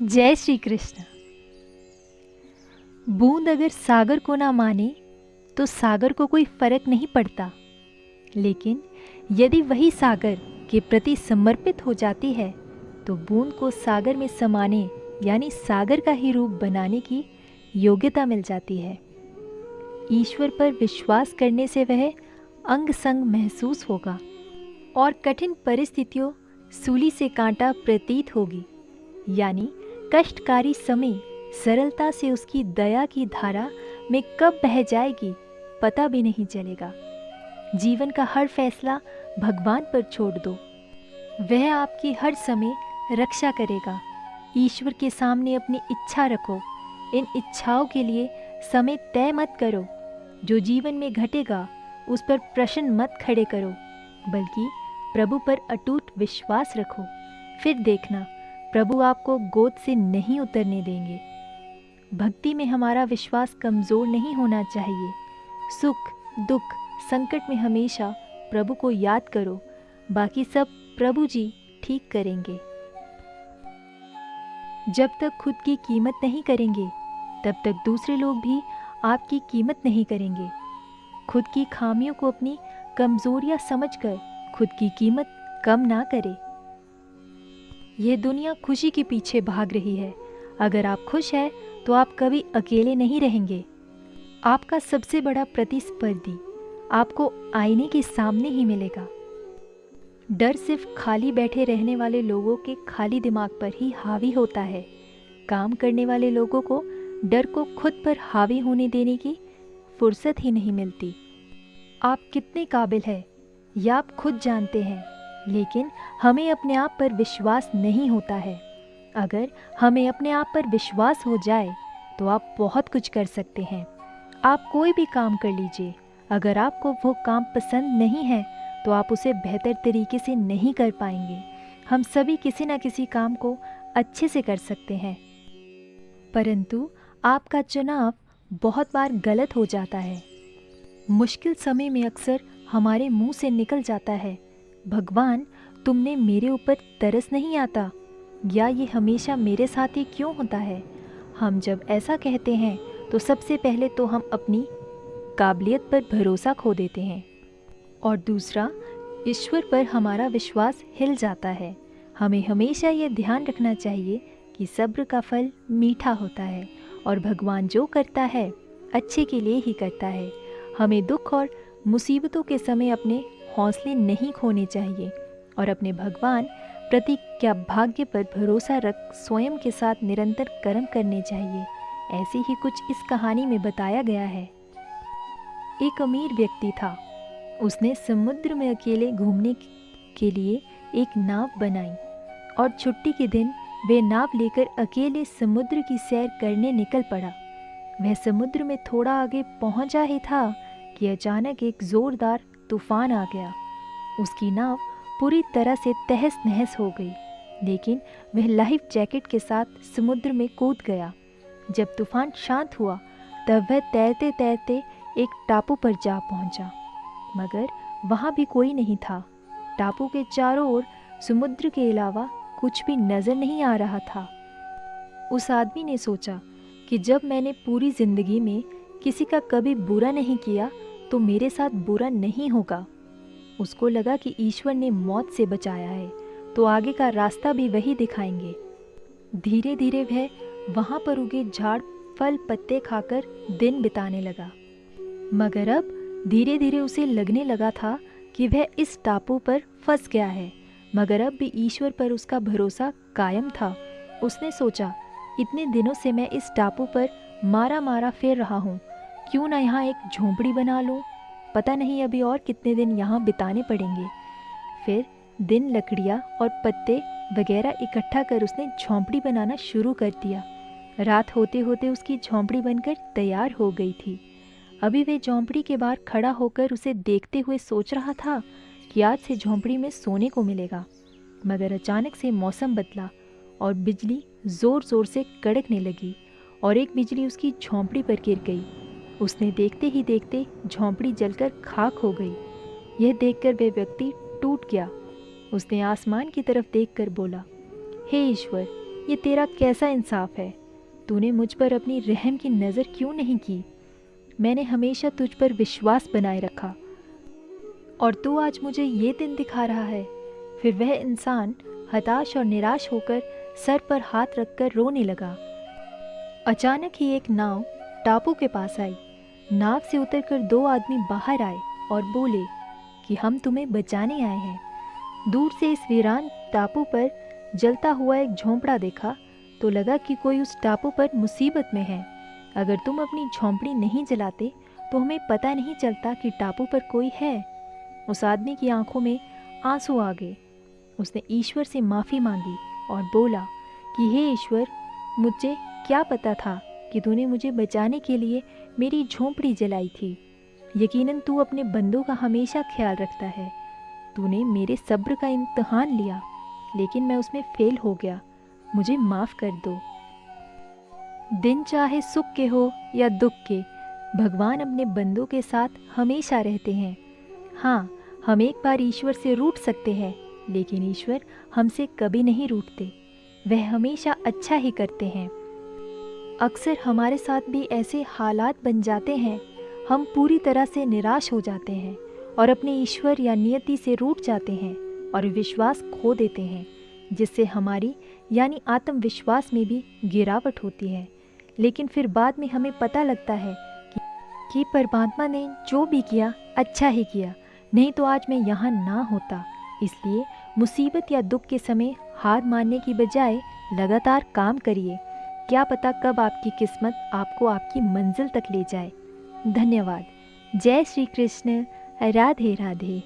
जय श्री कृष्ण। बूंद अगर सागर को ना माने तो सागर को कोई फर्क नहीं पड़ता, लेकिन यदि वही सागर के प्रति समर्पित हो जाती है तो बूंद को सागर में समाने यानी सागर का ही रूप बनाने की योग्यता मिल जाती है। ईश्वर पर विश्वास करने से वह अंग संग महसूस होगा और कठिन परिस्थितियों सूली से कांटा प्रतीत होगी, यानी कष्टकारी समय सरलता से उसकी दया की धारा में कब बह जाएगी पता भी नहीं चलेगा। जीवन का हर फैसला भगवान पर छोड़ दो, वह आपकी हर समय रक्षा करेगा। ईश्वर के सामने अपनी इच्छा रखो, इन इच्छाओं के लिए समय तय मत करो। जो जीवन में घटेगा उस पर प्रश्न मत खड़े करो, बल्कि प्रभु पर अटूट विश्वास रखो। फिर देखना, प्रभु आपको गोद से नहीं उतरने देंगे। भक्ति में हमारा विश्वास कमज़ोर नहीं होना चाहिए। सुख दुख संकट में हमेशा प्रभु को याद करो, बाकी सब प्रभु जी ठीक करेंगे। जब तक खुद की कीमत नहीं करेंगे तब तक दूसरे लोग भी आपकी कीमत नहीं करेंगे। खुद की खामियों को अपनी कमजोरियां समझकर खुद की कीमत कम ना करें। यह दुनिया खुशी के पीछे भाग रही है। अगर आप खुश हैं तो आप कभी अकेले नहीं रहेंगे। आपका सबसे बड़ा प्रतिस्पर्धी आपको आईने के सामने ही मिलेगा। डर सिर्फ खाली बैठे रहने वाले लोगों के खाली दिमाग पर ही हावी होता है। काम करने वाले लोगों को डर को खुद पर हावी होने देने की फुर्सत ही नहीं मिलती। आप कितने काबिल हैं यह आप खुद जानते हैं, लेकिन हमें अपने आप पर विश्वास नहीं होता है। अगर हमें अपने आप पर विश्वास हो जाए तो आप बहुत कुछ कर सकते हैं। आप कोई भी काम कर लीजिए, अगर आपको वो काम पसंद नहीं है तो आप उसे बेहतर तरीके से नहीं कर पाएंगे। हम सभी किसी न किसी काम को अच्छे से कर सकते हैं, परंतु आपका चुनाव बहुत बार गलत हो जाता है। मुश्किल समय में अक्सर हमारे मुंह से निकल जाता है, भगवान तुमने मेरे ऊपर तरस नहीं आता, या ये हमेशा मेरे साथ ही क्यों होता है। हम जब ऐसा कहते हैं तो सबसे पहले तो हम अपनी काबिलियत पर भरोसा खो देते हैं, और दूसरा ईश्वर पर हमारा विश्वास हिल जाता है। हमें हमेशा ये ध्यान रखना चाहिए कि सब्र का फल मीठा होता है, और भगवान जो करता है अच्छे के लिए ही करता है। हमें दुख और मुसीबतों के समय अपने हौसले नहीं खोने चाहिए और अपने भगवान प्रति क्या भाग्य पर भरोसा रख स्वयं के साथ निरंतर कर्म करने चाहिए। ऐसे ही कुछ इस कहानी में बताया गया है। एक अमीर व्यक्ति था। उसने समुद्र में अकेले घूमने के लिए एक नाव बनाई और छुट्टी के दिन वे नाव लेकर अकेले समुद्र की सैर करने निकल पड़ा। वह समुद्र में थोड़ा आगे पहुंचा ही था कि अचानक एक जोरदार तूफान आ गया। उसकी नाव पूरी तरह से तहस नहस हो गई, लेकिन वह लाइफ जैकेट के साथ समुद्र में कूद गया। जब तूफान शांत हुआ तब वह तैरते तैरते एक टापू पर जा पहुंचा, मगर वहां भी कोई नहीं था। टापू के चारों ओर समुद्र के अलावा कुछ भी नजर नहीं आ रहा था। उस आदमी ने सोचा कि जब मैंने पूरी जिंदगी में किसी का कभी बुरा नहीं किया तो मेरे साथ बुरा नहीं होगा। उसको लगा कि ईश्वर ने मौत से बचाया है तो आगे का रास्ता भी वही दिखाएंगे। धीरे धीरे वह वहां पर उगे झाड़ फल पत्ते खाकर दिन बिताने लगा, मगर अब धीरे धीरे उसे लगने लगा था कि वह इस टापू पर फंस गया है, मगर अब भी ईश्वर पर उसका भरोसा कायम था। उसने सोचा, इतने दिनों से मैं इस टापू पर मारा मारा फिर रहा हूँ, क्यों ना यहाँ एक झोंपड़ी बना लूँ। पता नहीं अभी और कितने दिन यहाँ बिताने पड़ेंगे। फिर दिन लकड़ियाँ और पत्ते वगैरह इकट्ठा कर उसने झोंपड़ी बनाना शुरू कर दिया। रात होते होते उसकी झोंपड़ी बनकर तैयार हो गई थी। अभी वे झोंपड़ी के बाहर खड़ा होकर उसे देखते हुए सोच रहा था कि आज से झोंपड़ी में सोने को मिलेगा, मगर अचानक से मौसम बदला और बिजली ज़ोर ज़ोर से कड़कने लगी और एक बिजली उसकी झोंपड़ी पर गिर गई। उसने देखते ही देखते झोंपड़ी जलकर खाक हो गई। यह देखकर वह व्यक्ति टूट गया। उसने आसमान की तरफ देखकर बोला, हे ईश्वर, ये तेरा कैसा इंसाफ है? तूने मुझ पर अपनी रहम की नज़र क्यों नहीं की? मैंने हमेशा तुझ पर विश्वास बनाए रखा और तू आज मुझे ये दिन दिखा रहा है। फिर वह इंसान हताश और निराश होकर सर पर हाथ रखकर रोने लगा। अचानक ही एक नाव टापू के पास आई। नाव से उतरकर 2 आदमी बाहर आए और बोले कि हम तुम्हें बचाने आए हैं। दूर से इस वीरान टापू पर जलता हुआ एक झोंपड़ा देखा तो लगा कि कोई उस टापू पर मुसीबत में है। अगर तुम अपनी झोंपड़ी नहीं जलाते तो हमें पता नहीं चलता कि टापू पर कोई है। उस आदमी की आंखों में आंसू आ गए। उसने ईश्वर से माफ़ी मांगी और बोला कि हे ईश्वर, मुझे क्या पता था कि तूने मुझे बचाने के लिए मेरी झोंपड़ी जलाई थी। यकीनन तू अपने बंदों का हमेशा ख्याल रखता है। तूने मेरे सब्र का इम्तिहान लिया, लेकिन मैं उसमें फेल हो गया। मुझे माफ़ कर दो। दिन चाहे सुख के हो या दुख के, भगवान अपने बंदों के साथ हमेशा रहते हैं। हाँ, हम एक बार ईश्वर से रूठ सकते हैं, लेकिन ईश्वर हमसे कभी नहीं रूठते। वह हमेशा अच्छा ही करते हैं। अक्सर हमारे साथ भी ऐसे हालात बन जाते हैं, हम पूरी तरह से निराश हो जाते हैं और अपने ईश्वर या नियति से रूठ जाते हैं और विश्वास खो देते हैं, जिससे हमारी यानी आत्मविश्वास में भी गिरावट होती है। लेकिन फिर बाद में हमें पता लगता है कि परमात्मा ने जो भी किया अच्छा ही किया, नहीं तो आज मैं यहाँ ना होता। इसलिए मुसीबत या दुख के समय हार मानने की बजाय लगातार काम करिए। क्या पता कब आपकी किस्मत आपको आपकी मंजिल तक ले जाए। धन्यवाद। जय श्री कृष्ण। राधे राधे।